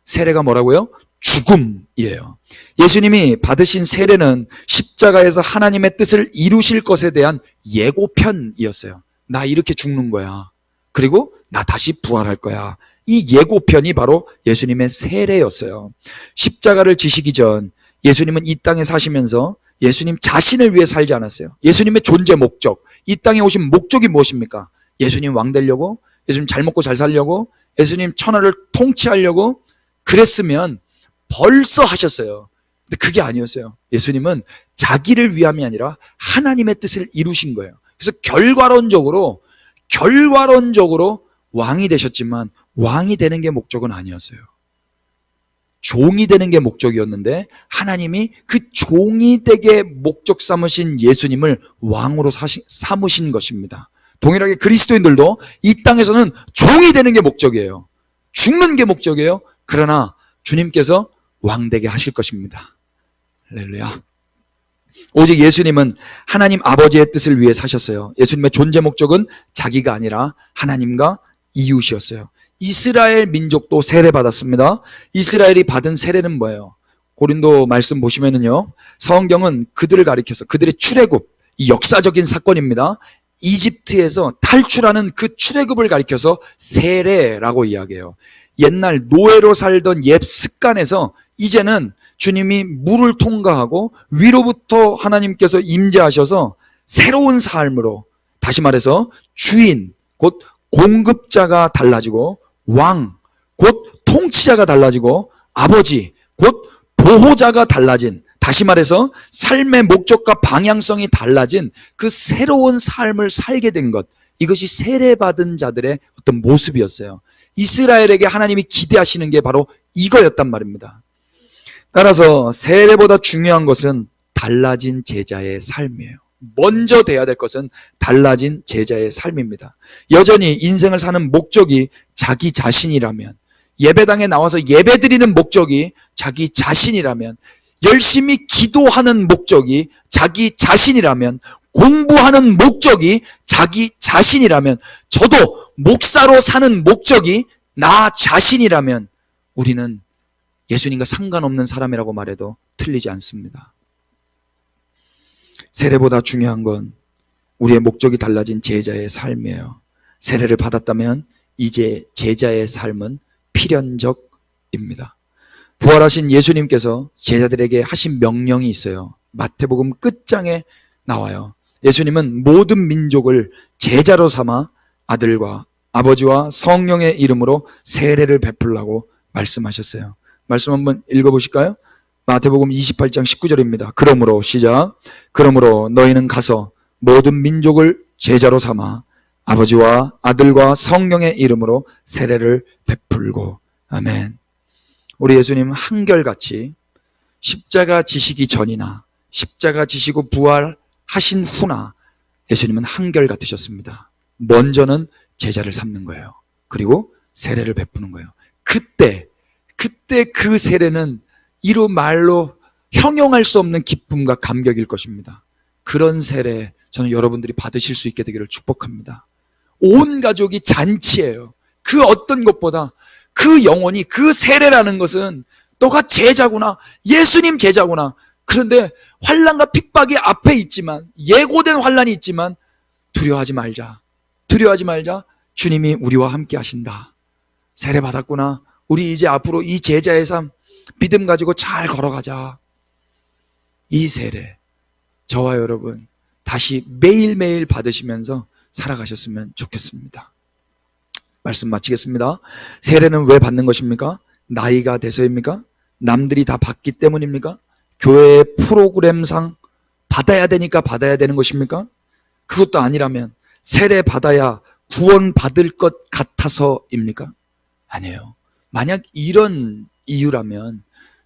세례가 뭐라고요? 죽음이에요. 예수님이 받으신 세례는 십자가에서 하나님의 뜻을 이루실 것에 대한 예고편이었어요. 나 이렇게 죽는 거야. 그리고 나 다시 부활할 거야. 이 예고편이 바로 예수님의 세례였어요. 십자가를 지시기 전 예수님은 이 땅에 사시면서 예수님 자신을 위해 살지 않았어요. 예수님의 존재 목적, 이 땅에 오신 목적이 무엇입니까? 예수님 왕 되려고, 예수님 잘 먹고 잘 살려고, 예수님 천하를 통치하려고 그랬으면 벌써 하셨어요. 근데 그게 아니었어요. 예수님은 자기를 위함이 아니라 하나님의 뜻을 이루신 거예요. 그래서 결과론적으로 왕이 되셨지만 왕이 되는 게 목적은 아니었어요. 종이 되는 게 목적이었는데 하나님이 그 종이 되게 목적 삼으신 예수님을 왕으로 삼으신 것입니다. 동일하게 그리스도인들도 이 땅에서는 종이 되는 게 목적이에요. 죽는 게 목적이에요. 그러나 주님께서 왕 되게 하실 것입니다. 할렐루야. 오직 예수님은 하나님 아버지의 뜻을 위해 사셨어요. 예수님의 존재 목적은 자기가 아니라 하나님과 이웃이었어요. 이스라엘 민족도 세례받았습니다. 이스라엘이 받은 세례는 뭐예요? 고린도 말씀 보시면은요, 성경은 그들을 가리켜서 그들의 출애굽, 이 역사적인 사건입니다. 이집트에서 탈출하는 그 출애굽을 가리켜서 세례라고 이야기해요. 옛날 노예로 살던 옛 습관에서 이제는 주님이 물을 통과하고 위로부터 하나님께서 임재하셔서 새로운 삶으로, 다시 말해서 주인, 곧 공급자가 달라지고 왕, 곧 통치자가 달라지고 아버지, 곧 보호자가 달라진, 다시 말해서 삶의 목적과 방향성이 달라진 그 새로운 삶을 살게 된 것, 이것이 세례받은 자들의 어떤 모습이었어요. 이스라엘에게 하나님이 기대하시는 게 바로 이거였단 말입니다. 따라서 세례보다 중요한 것은 달라진 제자의 삶이에요. 먼저 돼야 될 것은 달라진 제자의 삶입니다. 여전히 인생을 사는 목적이 자기 자신이라면, 예배당에 나와서 예배드리는 목적이 자기 자신이라면, 열심히 기도하는 목적이 자기 자신이라면, 공부하는 목적이 자기 자신이라면, 저도 목사로 사는 목적이 나 자신이라면 우리는 예수님과 상관없는 사람이라고 말해도 틀리지 않습니다. 세례보다 중요한 건 우리의 목적이 달라진 제자의 삶이에요. 세례를 받았다면 이제 제자의 삶은 필연적입니다. 부활하신 예수님께서 제자들에게 하신 명령이 있어요. 마태복음 끝장에 나와요. 예수님은 모든 민족을 제자로 삼아 아들과 아버지와 성령의 이름으로 세례를 베풀라고 말씀하셨어요. 말씀 한번 읽어보실까요? 마태복음 28장 19절입니다. 그러므로 시작. 그러므로 너희는 가서 모든 민족을 제자로 삼아 아버지와 아들과 성령의 이름으로 세례를 베풀고. 아멘. 우리 예수님 한결같이 십자가 지시기 전이나 십자가 지시고 부활하신 후나 예수님은 한결같으셨습니다. 먼저는 제자를 삼는 거예요. 그리고 세례를 베푸는 거예요. 그때 그 세례는 이루 말로 형용할 수 없는 기쁨과 감격일 것입니다. 그런 세례 저는 여러분들이 받으실 수 있게 되기를 축복합니다. 온 가족이 잔치예요. 그 어떤 것보다 그 영혼이, 그 세례라는 것은 너가 제자구나, 예수님 제자구나. 그런데 환난과 핍박이 앞에 있지만, 예고된 환난이 있지만 두려워하지 말자. 주님이 우리와 함께 하신다. 세례 받았구나. 우리 이제 앞으로 이 제자의 삶 믿음 가지고 잘 걸어가자. 이 세례 저와 여러분 다시 매일매일 받으시면서 살아가셨으면 좋겠습니다. 말씀 마치겠습니다. 세례는 왜 받는 것입니까? 나이가 돼서입니까? 남들이 다 받기 때문입니까? 교회의 프로그램상 받아야 되니까 받아야 되는 것입니까? 그것도 아니라면 세례 받아야 구원 받을 것 같아서입니까? 아니에요. 만약 이런 이유라면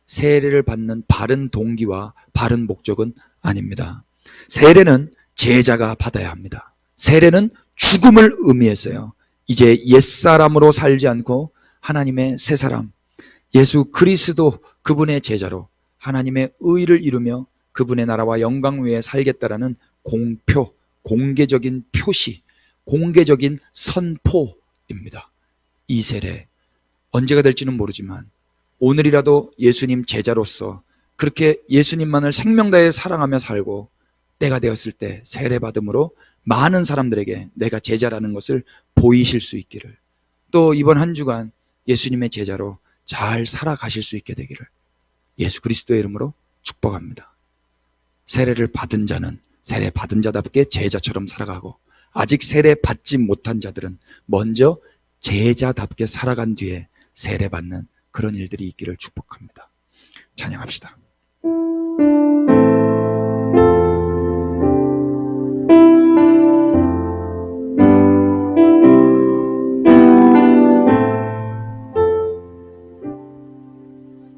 세례를 받는 바른 동기와 바른 목적은 아닙니다. 세례는 제자가 받아야 합니다. 세례는 죽음을 의미했어요. 이제 옛사람으로 살지 않고 하나님의 새 사람, 예수 그리스도 그분의 제자로 하나님의 의를 이루며 그분의 나라와 영광 위에 살겠다라는 공표, 공개적인 표시, 공개적인 선포입니다. 이 세례 언제가 될지는 모르지만 오늘이라도 예수님 제자로서 그렇게 예수님만을 생명 다해 사랑하며 살고 때가 되었을 때 세례 받음으로 많은 사람들에게 내가 제자라는 것을 보이실 수 있기를, 또 이번 한 주간 예수님의 제자로 잘 살아가실 수 있게 되기를 예수 그리스도의 이름으로 축복합니다. 세례를 받은 자는 세례 받은 자답게 제자처럼 살아가고, 아직 세례 받지 못한 자들은 먼저 제자답게 살아간 뒤에 세례 받는 그런 일들이 있기를 축복합니다. 찬양합시다.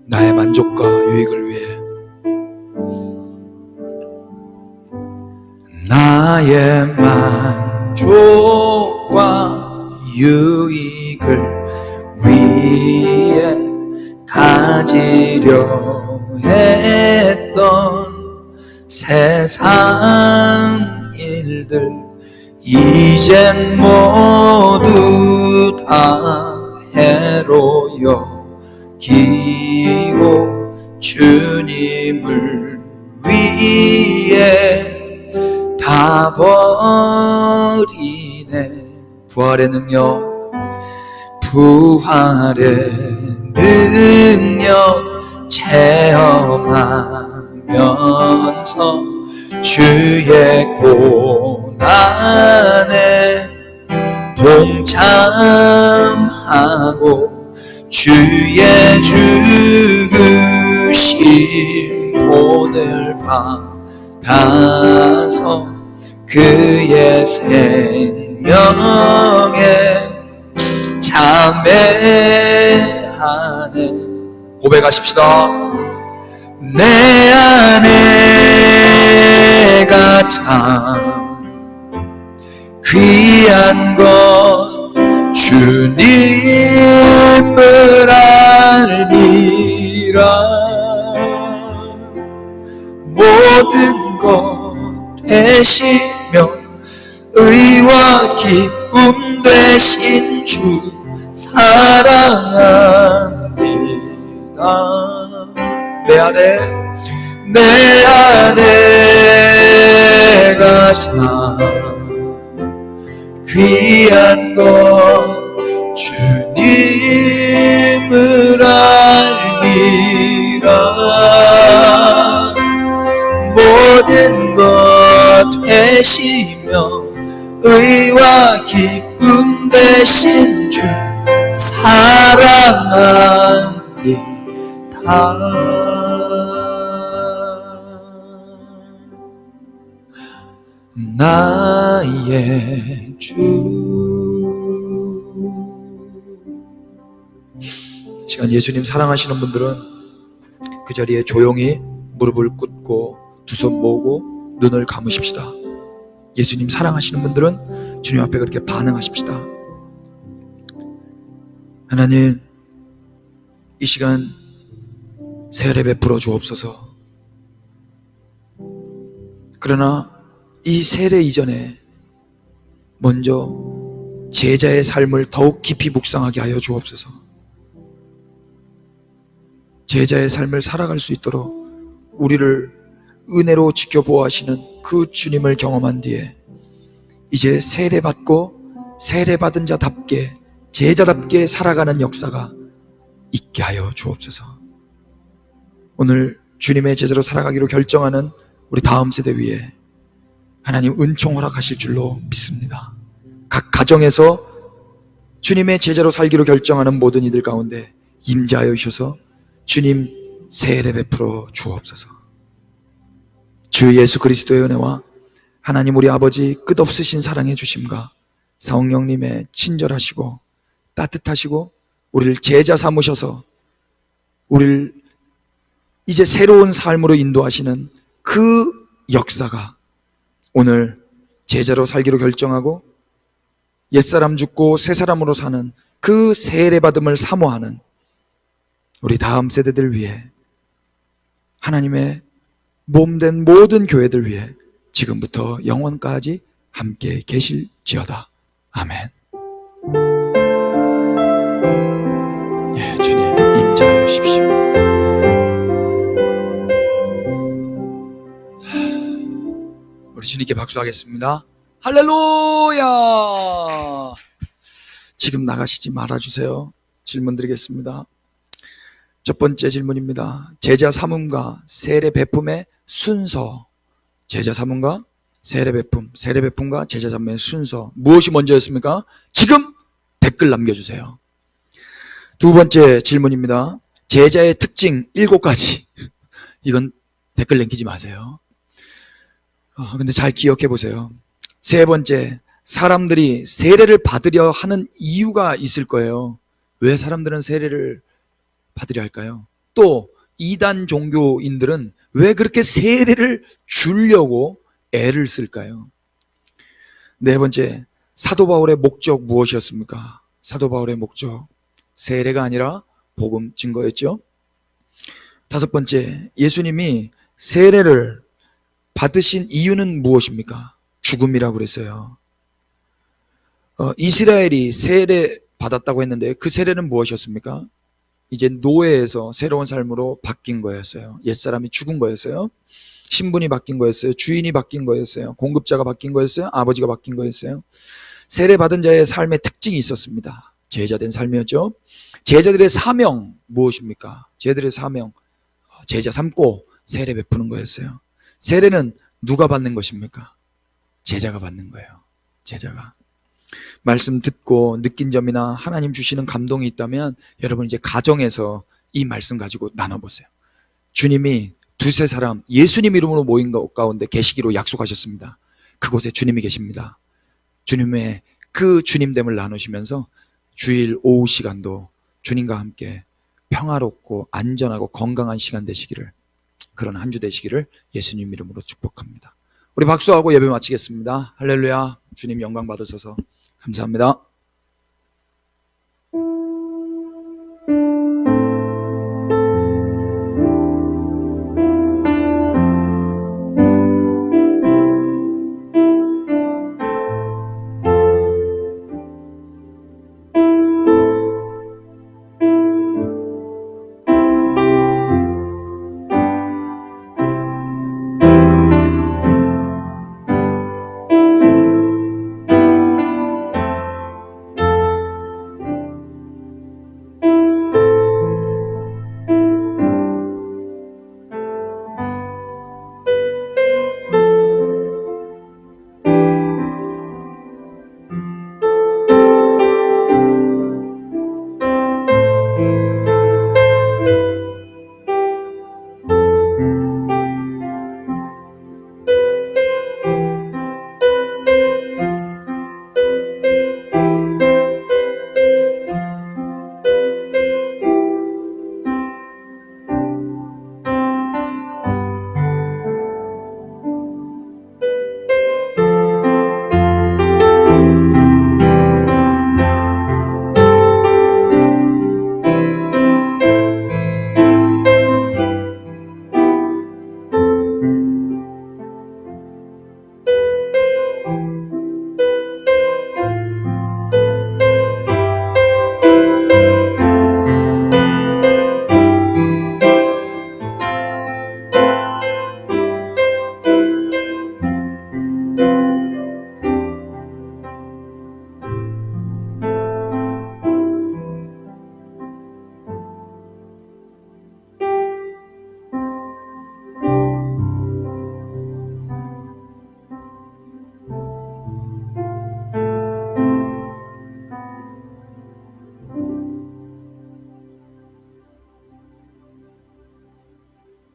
나의 만족과 유익을 위해, 나의 만족과 유익을 위해 가지려 했던 세상 일들 이젠 모두 다 해로 여기고 주님을 위해 다 버리네. 부활의 능력, 부활의 능력 체험하면서 주의 고난에 동참하고 주의 죽으심 본을 받아서 그의 생명에 참회하네. 고백하십시다. 내 안에 내가 참 귀한 것 주님을 알미라. 모든 것 되시며 의와 기쁨 되신 주 사랑합니다. 내 안에가 참 귀한 것 주님을 알미라. 모든 것 되시며 의와 기쁨 되신 주 사랑합니다. 나의 주. 이 시간 예수님 사랑하시는 분들은 그 자리에 조용히 무릎을 꿇고 두 손 모으고 눈을 감으십시다. 예수님 사랑하시는 분들은 주님 앞에 그렇게 반응하십시다. 하나님, 이 시간 세례 베풀어 주옵소서. 그러나 이 세례 이전에 먼저 제자의 삶을 더욱 깊이 묵상하게 하여 주옵소서. 제자의 삶을 살아갈 수 있도록 우리를 은혜로 지켜보아하시는 그 주님을 경험한 뒤에 이제 세례받고 세례받은 자답게 제자답게 살아가는 역사가 있게 하여 주옵소서. 오늘 주님의 제자로 살아가기로 결정하는 우리 다음 세대 위에 하나님 은총 허락하실 줄로 믿습니다. 각 가정에서 주님의 제자로 살기로 결정하는 모든 이들 가운데 임재하여 주셔서 주님 세례 베풀어 주옵소서. 주 예수 그리스도의 은혜와 하나님 우리 아버지 끝없으신 사랑의 주심과 성령님의 친절하시고 따뜻하시고 우리를 제자 삼으셔서 우리를 이제 새로운 삶으로 인도하시는 그 역사가 오늘 제자로 살기로 결정하고 옛사람 죽고 새사람으로 사는 그 세례받음을 사모하는 우리 다음 세대들 위해 하나님의 몸된 모든 교회들 위해 지금부터 영원까지 함께 계실지어다. 아멘. 예, 주님 임재하여 주십시오. 우리 주님께 박수하겠습니다. 할렐루야. 지금 나가시지 말아주세요. 질문 드리겠습니다. 첫 번째 질문입니다. 제자 삼음과 세례 베품의 순서. 제자 삼음과 세례 베품, 세례 베품과 제자 삼음의 순서 무엇이 먼저였습니까? 지금 댓글 남겨주세요. 두 번째 질문입니다. 제자의 특징 7가지. 이건 댓글 남기지 마세요. 근데 잘 기억해 보세요. 세 번째, 사람들이 세례를 받으려 하는 이유가 있을 거예요. 왜 사람들은 세례를 받으려 할까요? 또 이단 종교인들은 왜 그렇게 세례를 주려고 애를 쓸까요? 네 번째, 사도 바울의 목적 무엇이었습니까? 사도 바울의 목적, 세례가 아니라 복음 증거였죠. 다섯 번째, 예수님이 세례를 받으신 이유는 무엇입니까? 죽음이라고 그랬어요. 이스라엘이 세례 받았다고 했는데 그 세례는 무엇이었습니까? 이제 노예에서 새로운 삶으로 바뀐 거였어요. 옛사람이 죽은 거였어요. 신분이 바뀐 거였어요. 주인이 바뀐 거였어요. 공급자가 바뀐 거였어요. 아버지가 바뀐 거였어요. 세례 받은 자의 삶의 특징이 있었습니다. 제자된 삶이었죠. 제자들의 사명 무엇입니까? 제자들의 사명, 제자 삼고 세례 베푸는 거였어요. 세례는 누가 받는 것입니까? 제자가 받는 거예요. 제자가. 말씀 듣고 느낀 점이나 하나님 주시는 감동이 있다면 여러분 이제 가정에서 이 말씀 가지고 나눠보세요. 주님이 두세 사람 예수님 이름으로 모인 것 가운데 계시기로 약속하셨습니다. 그곳에 주님이 계십니다. 주님의 그 주님됨을 나누시면서 주일 오후 시간도 주님과 함께 평화롭고 안전하고 건강한 시간 되시기를 그런 한 주 되시기를 예수님 이름으로 축복합니다. 우리 박수하고 예배 마치겠습니다. 할렐루야. 주님 영광 받으셔서 감사합니다.